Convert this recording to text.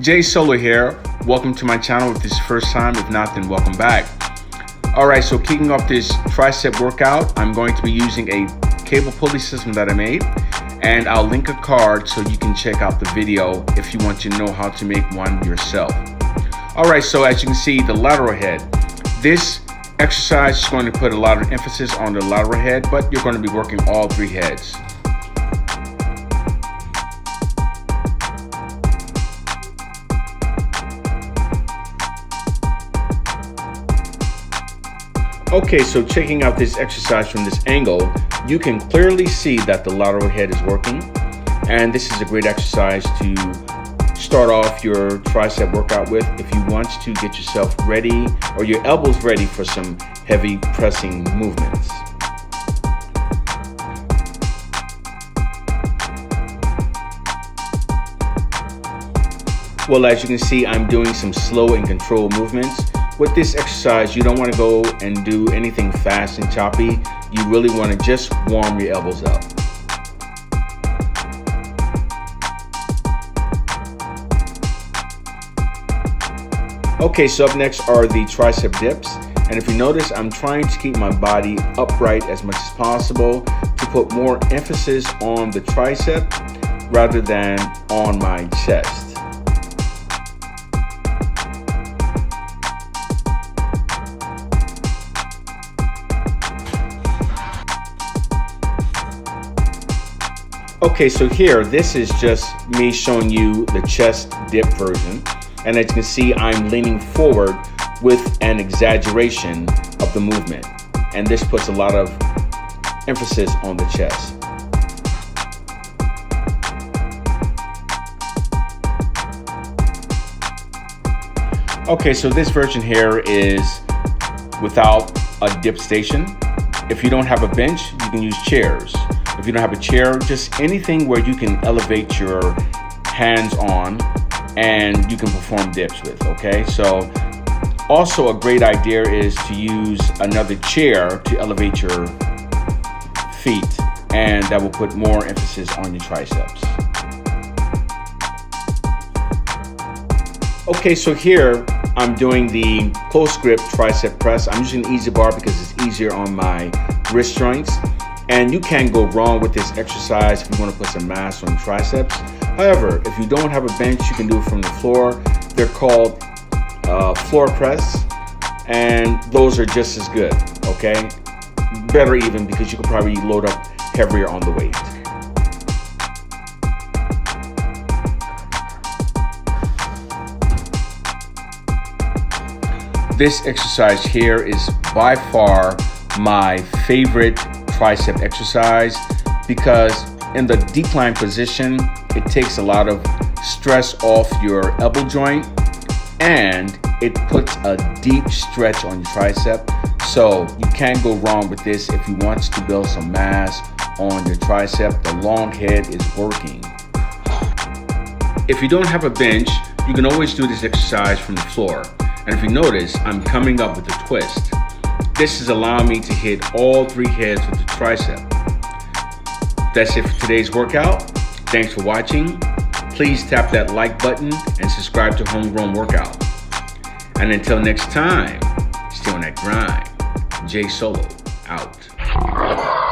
Jay Solo here. Welcome to my channel if this is your first time. If not, then welcome back. Alright, so kicking off this tricep workout, I'm going to be using a cable pulley system that I made, and I'll link a card so you can check out the video if you want to know how to make one yourself. Alright, so as you can see, the lateral head. This exercise is going to put a lot of emphasis on the lateral head, but you're going to be working all three heads. Okay, so checking out this exercise from this angle, you can clearly see that the lateral head is working. And this is a great exercise to start off your tricep workout with if you want to get yourself ready or your elbows ready for some heavy pressing movements. Well, as you can see, I'm doing some slow and controlled movements. With this exercise, you don't want to go and do anything fast and choppy. You really want to just warm your elbows up. Okay, so up next are the tricep dips. And if you notice, I'm trying to keep my body upright as much as possible to put more emphasis on the tricep rather than on my chest. Okay, so here, this is just me showing you the chest dip version. And as you can see, I'm leaning forward with an exaggeration of the movement. And this puts a lot of emphasis on the chest. Okay, so this version here is without a dip station. If you don't have a bench, you can use chairs. If you don't have a chair, just anything where you can elevate your hands on and you can perform dips with, okay? So also a great idea is to use another chair to elevate your feet, and that will put more emphasis on your triceps. Okay, so here I'm doing the close grip tricep press. I'm using an easy bar because it's easier on my wrist joints. And you can go wrong with this exercise if you want to put some mass on triceps. However, if you don't have a bench, you can do it from the floor. They're called floor press, and those are just as good, okay? Better even, because you could probably load up heavier on the weight. This exercise here is by far my favorite tricep exercise because in the decline position, it takes a lot of stress off your elbow joint and it puts a deep stretch on your tricep. So you can't go wrong with this if you want to build some mass on your tricep. The long head is working. If you don't have a bench, you can always do this exercise from the floor. And if you notice, I'm coming up with a twist. This is allowing me to hit all three heads with the tricep. That's it for today's workout. Thanks for watching. Please tap that like button and subscribe to Homegrown Workout. And until next time, stay on that grind. Jay Solo, out.